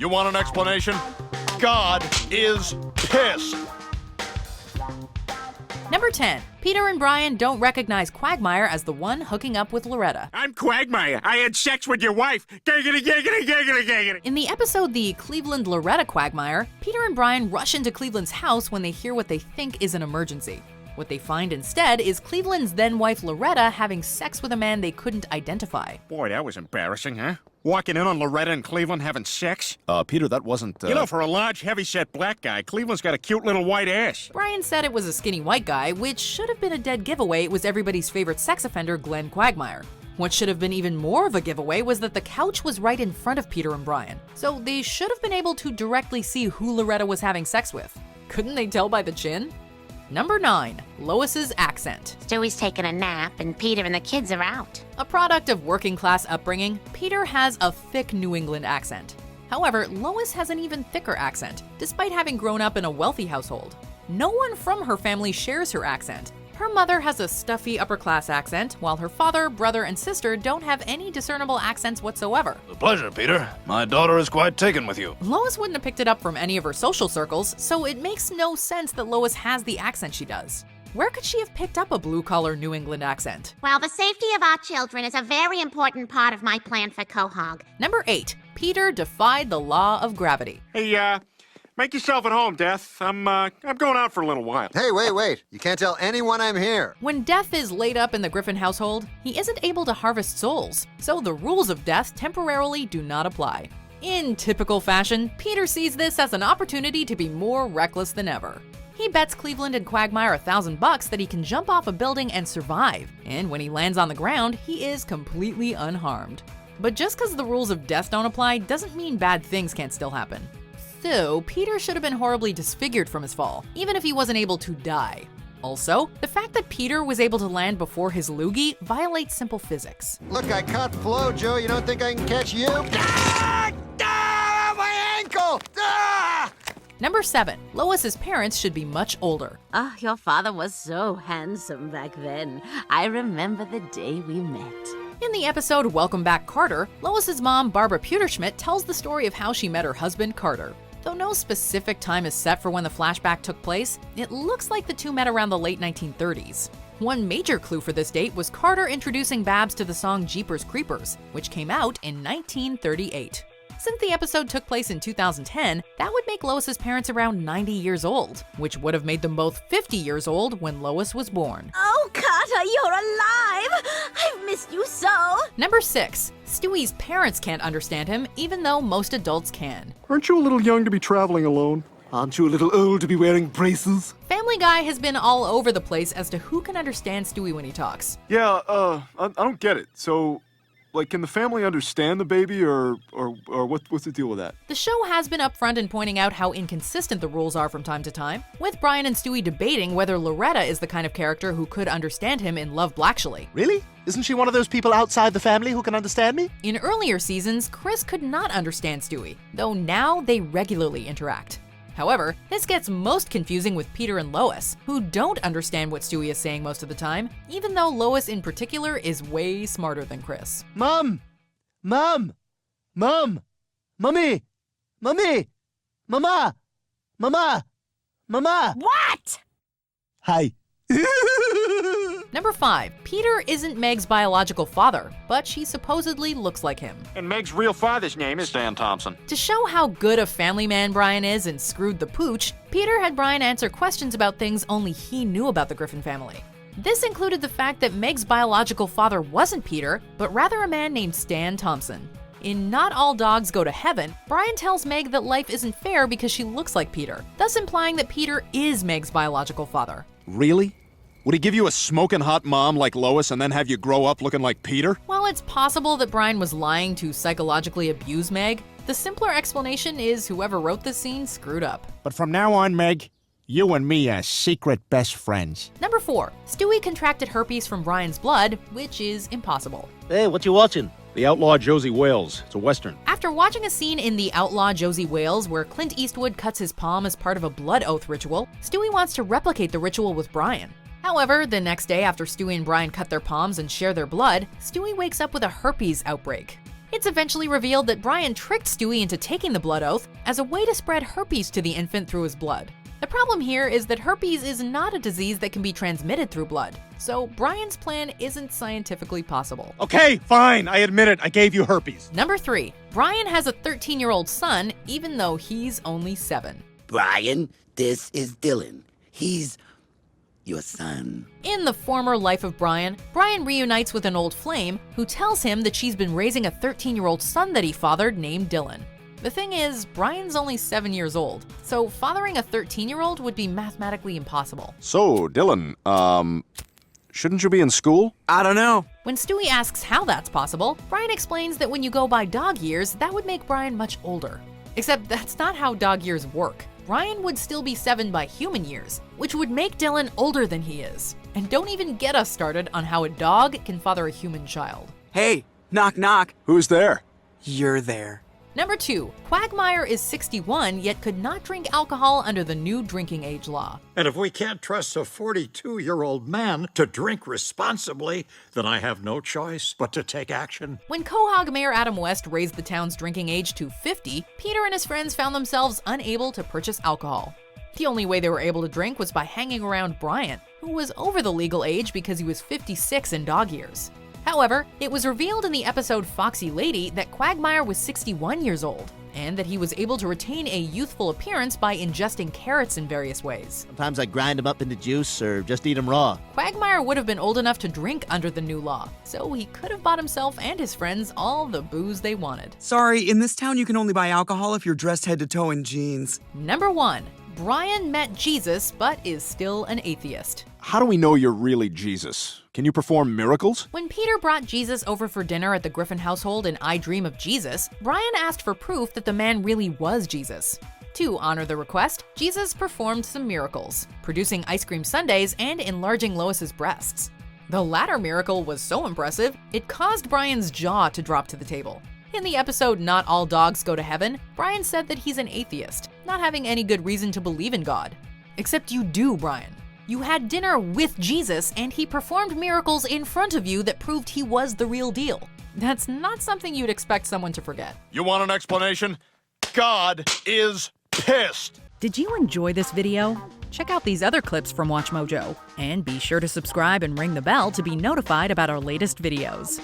You want an explanation? God is pissed. Number 10. Peter and Brian don't recognize Quagmire as the one hooking up with Loretta. I'm Quagmire. I had sex with your wife. Giggity, giggity, giggity, giggity. In the episode The Cleveland Loretta Quagmire, Peter and Brian rush into Cleveland's house when they hear what they think is an emergency. What they find instead is Cleveland's then-wife Loretta having sex with a man they couldn't identify. Boy, that was embarrassing, huh? Walking in on Loretta and Cleveland having sex? Peter, that wasn't, You know, for a large, heavy-set black guy, Cleveland's got a cute little white ass. Brian said it was a skinny white guy, which should have been a dead giveaway. It was everybody's favorite sex offender, Glenn Quagmire. What should have been even more of a giveaway was that the couch was right in front of Peter and Brian, so they should have been able to directly see who Loretta was having sex with. Couldn't they tell by the chin? Number 9. Lois's Accent. Stewie's taking a nap, and Peter and the kids are out. A product of working-class upbringing, Peter has a thick New England accent. However, Lois has an even thicker accent, despite having grown up in a wealthy household. No one from her family shares her accent. Her mother has a stuffy upper-class accent, while her father, brother, and sister don't have any discernible accents whatsoever. A pleasure, Peter. My daughter is quite taken with you. Lois wouldn't have picked it up from any of her social circles, so it makes no sense that Lois has the accent she does. Where could she have picked up a blue-collar New England accent? Well, the safety of our children is a very important part of my plan for Quahog. Number 8. Peter defied the law of gravity. Hey, make yourself at home, Death. I'm going out for a little while. Hey, wait. You can't tell anyone I'm here. When Death is laid up in the Griffin household, he isn't able to harvest souls, so the rules of Death temporarily do not apply. In typical fashion, Peter sees this as an opportunity to be more reckless than ever. He bets Cleveland and Quagmire $1,000 that he can jump off a building and survive, and when he lands on the ground, he is completely unharmed. But just because the rules of Death don't apply doesn't mean bad things can't still happen. So, Peter should have been horribly disfigured from his fall, even if he wasn't able to die. Also, the fact that Peter was able to land before his loogie violates simple physics. Look, I caught Flo, Joe. You don't think I can catch you? Ah! Ah! My ankle! Ah! Number 7. Lois's parents should be much older. Oh, your father was so handsome back then. I remember the day we met. In the episode Welcome Back, Carter, Lois's mom, Barbara Pewterschmidt, tells the story of how she met her husband, Carter. Though no specific time is set for when the flashback took place, it looks like the two met around the late 1930s. One major clue for this date was Carter introducing Babs to the song Jeepers Creepers, which came out in 1938. Since the episode took place in 2010, that would make Lois's parents around 90 years old, which would have made them both 50 years old when Lois was born. Oh, Carter, you're alive! I've missed you so! Number 6. Stewie's parents can't understand him, even though most adults can. Aren't you a little young to be traveling alone? Aren't you a little old to be wearing braces? Family Guy has been all over the place as to who can understand Stewie when he talks. Yeah, I don't get it. So, can the family understand the baby, or what's the deal with that? The show has been upfront in pointing out how inconsistent the rules are from time to time, with Brian and Stewie debating whether Loretta is the kind of character who could understand him in Love, Actually. Really? Isn't she one of those people outside the family who can understand me? In earlier seasons, Chris could not understand Stewie, though now they regularly interact. However, this gets most confusing with Peter and Lois, who don't understand what Stewie is saying most of the time, even though Lois in particular is way smarter than Chris. Mom! Mom! Mom! Mummy! Mummy! Mama! Mama! Mama! What? Hi. Number 5. Peter isn't Meg's biological father, but she supposedly looks like him. And Meg's real father's name is Stan Thompson. To show how good a family man Brian is and screwed the pooch, Peter had Brian answer questions about things only he knew about the Griffin family. This included the fact that Meg's biological father wasn't Peter, but rather a man named Stan Thompson. In Not All Dogs Go to Heaven, Brian tells Meg that life isn't fair because she looks like Peter, thus implying that Peter is Meg's biological father. Really? Would he give you a smoking hot mom like Lois and then have you grow up looking like Peter? While it's possible that Brian was lying to psychologically abuse Meg, the simpler explanation is whoever wrote this scene screwed up. But from now on, Meg, you and me are secret best friends. Number 4. Stewie contracted herpes from Brian's blood, which is impossible. Hey, what you watching? The Outlaw Josie Wales. It's a Western. After watching a scene in The Outlaw Josie Wales where Clint Eastwood cuts his palm as part of a blood oath ritual, Stewie wants to replicate the ritual with Brian. However, the next day after Stewie and Brian cut their palms and share their blood, Stewie wakes up with a herpes outbreak. It's eventually revealed that Brian tricked Stewie into taking the blood oath as a way to spread herpes to the infant through his blood. The problem here is that herpes is not a disease that can be transmitted through blood, so Brian's plan isn't scientifically possible. Okay, fine. I admit it. I gave you herpes. Number 3. Brian has a 13-year-old son, even though he's only 7. Brian, this is Dylan. He's your son. In the former life of Brian, Brian reunites with an old flame who tells him that she's been raising a 13-year-old son that he fathered named Dylan. The thing is, Brian's only 7 years old, so fathering a 13-year-old would be mathematically impossible. So, Dylan, shouldn't you be in school? I don't know. When Stewie asks how that's possible, Brian explains that when you go by dog years, that would make Brian much older. Except that's not how dog years work. Brian would still be 7 by human years, which would make Dylan older than he is. And don't even get us started on how a dog can father a human child. Hey, knock knock. Who's there? You're there. Number 2. Quagmire is 61, yet could not drink alcohol under the new drinking age law. And if we can't trust a 42-year-old man to drink responsibly, then I have no choice but to take action. When Quahog Mayor Adam West raised the town's drinking age to 50, Peter and his friends found themselves unable to purchase alcohol. The only way they were able to drink was by hanging around Brian, who was over the legal age because he was 56 in dog years. However, it was revealed in the episode Foxy Lady that Quagmire was 61 years old, and that he was able to retain a youthful appearance by ingesting carrots in various ways. Sometimes I grind them up into juice or just eat them raw. Quagmire would have been old enough to drink under the new law, so he could have bought himself and his friends all the booze they wanted. Sorry, in this town you can only buy alcohol if you're dressed head to toe in jeans. Number 1. Brian met Jesus, but is still an atheist. How do we know you're really Jesus? Can you perform miracles? When Peter brought Jesus over for dinner at the Griffin household in I Dream of Jesus, Brian asked for proof that the man really was Jesus. To honor the request, Jesus performed some miracles, producing ice cream sundaes and enlarging Lois's breasts. The latter miracle was so impressive, it caused Brian's jaw to drop to the table. In the episode Not All Dogs Go to Heaven, Brian said that he's an atheist, not having any good reason to believe in God. Except you do, Brian. You had dinner with Jesus, and he performed miracles in front of you that proved he was the real deal. That's not something you'd expect someone to forget. You want an explanation? God is pissed. Did you enjoy this video? Check out these other clips from WatchMojo, and be sure to subscribe and ring the bell to be notified about our latest videos.